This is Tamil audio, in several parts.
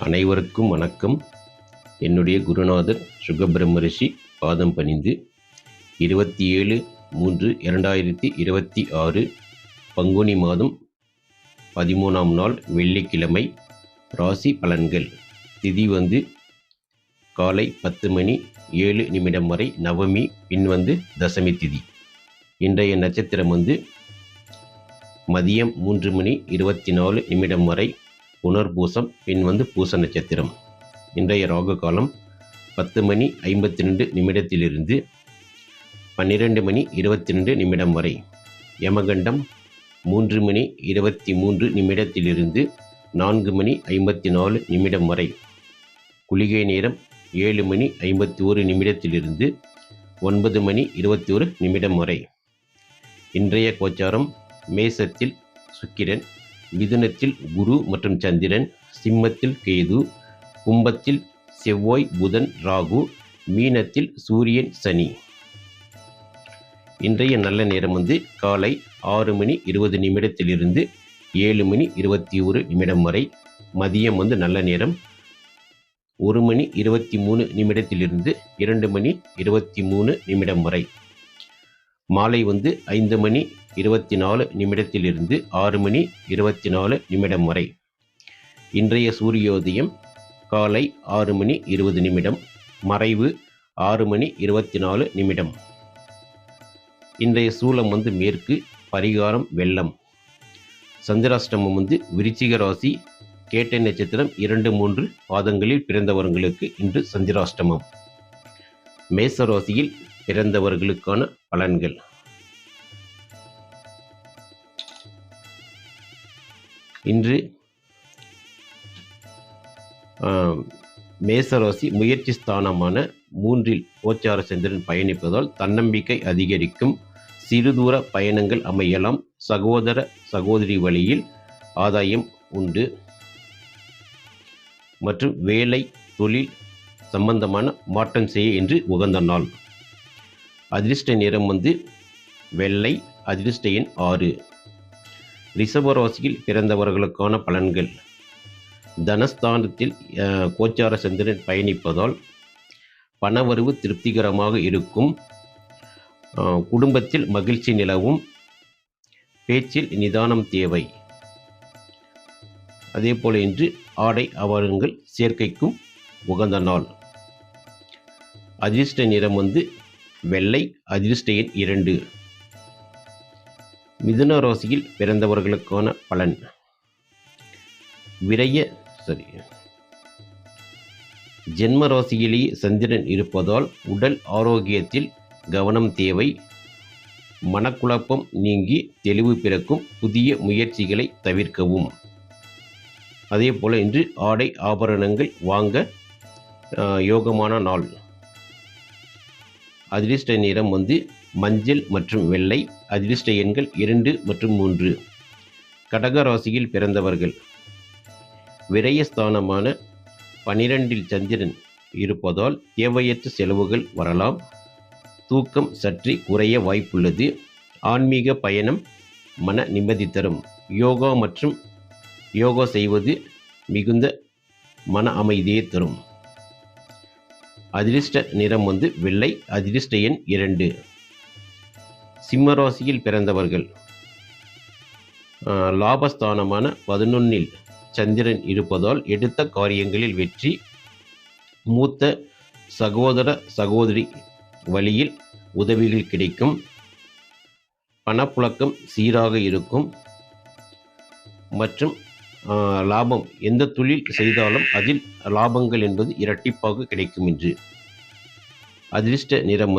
அனைவருக்கும் வணக்கம். என்னுடைய குருநாதர் சுகபிரம்ம ரிஷி பாதம் பணிந்து 27/3/2026 பங்குனி மாதம் 13ஆம் நாள் வெள்ளிக்கிழமை ராசி பலன்கள். திதி காலை 10:07 வரை நவமி, பின் தசமி திதி. இன்றைய நட்சத்திரம் மதியம் 3:24 வரை புனர்பூசம், பின் பூச நட்சத்திரம். இன்றைய ராகு காலம் 10:52 12:22 வரை. யமகண்டம் 3:23 4:54 வரை. குளிகை நேரம் 7:51 9:21 வரை. இன்றைய கோச்சாரம் மேசத்தில் சுக்கிரன், மிதுனத்தில் குரு மற்றும் சந்திரன், சிம்மத்தில் கேது, கும்பத்தில் செவ்வாய் புதன் ராகு, மீனத்தில் சூரியன் சனி. இன்றைய நல்ல நேரம் காலை 6:20 7:21 வரை. மதியம் நல்ல நேரம் 1:23 2:23 வரை. மாலை 5:24 6:24 வரை. இன்றைய சூரியோதயம் காலை 6:20 மறைவு 6:24. இன்றைய சூலம் மேற்கு, பரிகாரம் வெள்ளம். சந்திராஷ்டமம் விருச்சிக ராசி, கேட்டை நட்சத்திரம் 2-3 பாதங்களில் பிறந்தவர்களுக்கு இன்று சந்திராஷ்டமம். மேச ராசியில் பிறந்தவர்களுக்கான பலன்கள். இன்று மேசராசி முயற்சி ஸ்தானமான 3இல் கோச்சார சந்திரன் பயணிப்பதால் தன்னம்பிக்கை அதிகரிக்கும். சிறுதூர பயணங்கள் அமையலாம். சகோதர சகோதரி வழியில் ஆதாயம் உண்டு. மற்றும் வேலை தொழில் சம்பந்தமான மாற்றம் செய்ய என்று உகந்த நாள். அதிர்ஷ்ட நிறம் வெள்ளை. அதிர்ஷ்ட எண் 6. ரிஷபராசியில் பிறந்தவர்களுக்கான பலன்கள். தனஸ்தானத்தில் கோச்சார சந்திரன் பயணிப்பதால் பணவரவு திருப்திகரமாக இருக்கும். குடும்பத்தில் மகிழ்ச்சி நிலவும். பேச்சில் நிதானம் தேவை. அதேபோல இன்று ஆடை ஆபரணங்கள் சேர்க்கைக்கும் உகந்த நாள். அதிர்ஷ்ட நிறம் வெள்ளை. அதிர்ஷ்ட எண் 2. மிதுன ராசியில் பிறந்தவர்களுக்கான பலன். ஜென்ம ராசியிலேயே சந்திரன் இருப்பதால் உடல் ஆரோக்கியத்தில் கவனம் தேவை. மனக்குழப்பம் நீங்கி தெளிவு பிறக்கும். புதிய முயற்சிகளை தவிர்க்கவும். அதே போல இன்று ஆடை ஆபரணங்கள் வாங்க யோகமான நாள். அதிர்ஷ்ட நிறம் மஞ்சள் மற்றும் வெள்ளை. அதிர்ஷ்ட எண்கள் 2 மற்றும் 3. கடக ராசியில் பிறந்தவர்கள். விரயஸ்தானமான 12இல் சந்திரன் இருப்பதால் தேவையற்ற செலவுகள் வரலாம். தூக்கம் சற்று குறைய வாய்ப்புள்ளது. ஆன்மீக பயணம் மன நிம்மதி தரும். யோகா செய்வது மிகுந்த மன அமைதியை தரும். அதிர்ஷ்ட நிறம் வெள்ளை. அதிர்ஷ்ட எண் 2. சிம்ம ராசியில் பிறந்தவர்கள். லாபஸ்தானமான 11இல் சந்திரன் இருப்பதால் எடுத்த காரியங்களில் வெற்றி. மூத்த சகோதர சகோதரி வழியில் உதவிகள் கிடைக்கும். பணப்புழக்கம் சீராக இருக்கும். மற்றும் லாபம், எந்த தொழில் செய்தாலும் அதில் லாபங்கள் என்பது இரட்டிப்பாக கிடைக்கும் என்று. அதிர்ஷ்ட நிறம்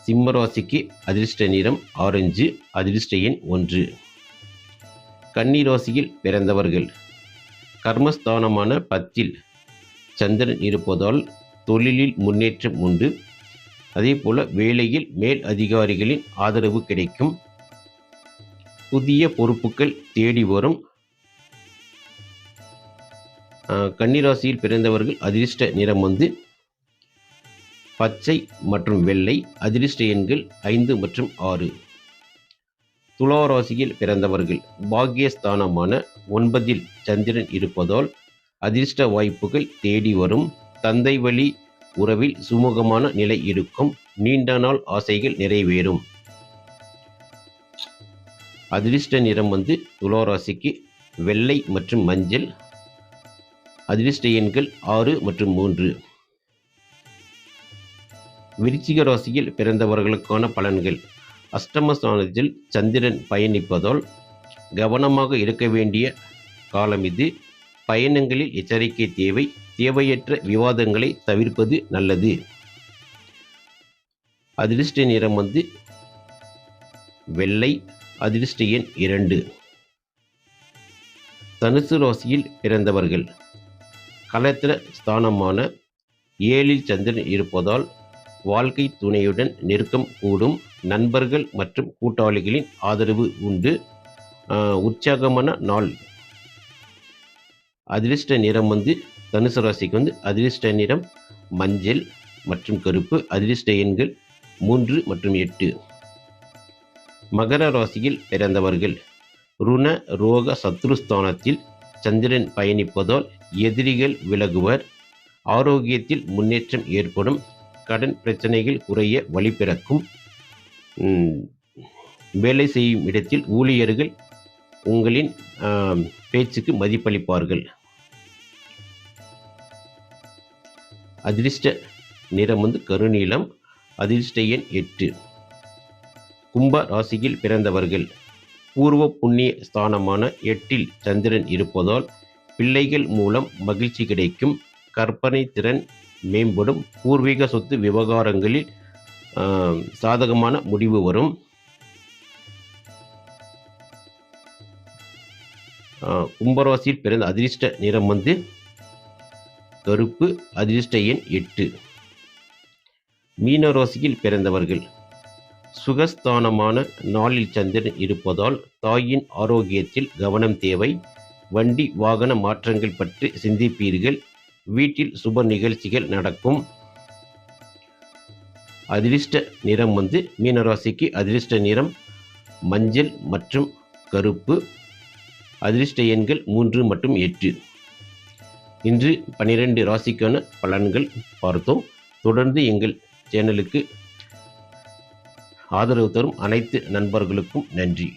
சிம்மராசிக்கு அதிர்ஷ்ட நிறம் ஆரஞ்சு. அதிர்ஷ்ட எண் 1. கன்னி ராசியில் பிறந்தவர்கள். கர்மஸ்தானமான 10இல் சந்திரன் இருப்பதால் தொழிலில் முன்னேற்றம் உண்டு. அதே போல வேலையில் மேல் அதிகாரிகளின் ஆதரவு கிடைக்கும். புதிய பொறுப்புகள் தேடி வரும். கன்னிராசியில் பிறந்தவர்கள் அதிர்ஷ்ட நிறம் பச்சை மற்றும் வெள்ளை. அதிர்ஷ்ட எண்கள் 5 மற்றும் 6. துலா ராசியில் பிறந்தவர்கள் பாக்கியஸ்தானமான 9ல் சந்திரன் இருப்பதால் அதிர்ஷ்ட வாய்ப்புகள் தேடி வரும். தந்தை வழி உறவில் சுமூகமான நிலை இருக்கும். நீண்ட நாள் ஆசைகள் நிறைவேறும். அதிர்ஷ்ட நிறம் துலா ராசிக்கு வெள்ளை மற்றும் மஞ்சள். அதிர்ஷ்ட எண்கள் 6 மற்றும் 3. விருச்சிக ராசியில் பிறந்தவர்களுக்கான பலன்கள். அஷ்டமஸ்தானத்தில் சந்திரன் பயணிப்பதால் கவனமாக இருக்க வேண்டிய காலம் இது. பயணங்களில் எச்சரிக்கை தேவை. தேவையற்ற விவாதங்களை தவிர்ப்பது நல்லது. அதிர்ஷ்ட நிறம் வெள்ளை. அதிர்ஷ்ட எண் 2. தனுசு ராசியில் பிறந்தவர்கள் களத்திர ஸ்தானமான 7ல் சந்திரன் இருப்பதால் வாழ்க்கை துணையுடன் நெருக்கம் கூடும். நண்பர்கள் மற்றும் கூட்டாளிகளின் ஆதரவு உண்டு. உற்சாகமான நாள். அதிர்ஷ்ட நிறம் தனுசு ராசிக்கு அதிர்ஷ்ட நிறம் மஞ்சள் மற்றும் கருப்பு. அதிர்ஷ்ட எண்கள் 3 மற்றும் 8. மகர ராசியில் பிறந்தவர்கள் ருண ரோக சத்ருஸ்தானத்தில் சந்திரன் பயணிப்பதால் எதிரிகள் விலகுவர். ஆரோக்கியத்தில் முன்னேற்றம் ஏற்படும். கடன் பிரச்சனைகள் குறைய வழி பிறக்கும். வேலை செய்யும் இடத்தில் ஊழியர்கள் உங்களின் பேச்சுக்கு மதிப்பளிப்பார்கள். அதிர்ஷ்ட நிறம் கருநீலம். அதிர்ஷ்ட எண் 8. கும்ப ராசியில் பிறந்தவர்கள் பூர்வ புண்ணிய ஸ்தானமான 8ல் சந்திரன் இருப்பதால் பிள்ளைகள் மூலம் மகிழ்ச்சி கிடைக்கும். கற்பனை திறன் மேம்படும். பூர்வீக சொத்து விவகாரங்களில் சாதகமான முடிவு வரும். கும்பராசியில் பிறந்த அதிர்ஷ்ட நிறம் கருப்பு. அதிர்ஷ்ட எண் 8. மீன ராசியில் பிறந்தவர்கள் சுகஸ்தானமான 4ல் சந்திரன் இருப்பதால் தாயின் ஆரோக்கியத்தில் கவனம் தேவை. வண்டி வாகன மாற்றங்கள் பற்றி சிந்திப்பீர்கள். வீட்டில் சுப நிகழ்ச்சிகள் நடக்கும். அதிர்ஷ்ட நிறம் மீனராசிக்கு அதிர்ஷ்ட நிறம் மஞ்சள் மற்றும் கருப்பு. அதிர்ஷ்ட எண்கள் 3 மற்றும் 8. இன்று 12 ராசிக்கான பலன்கள் பார்த்தோம். தொடர்ந்து எங்கள் சேனலுக்கு ஆதரவு தரும் அனைத்து நண்பர்களுக்கும் நன்றி.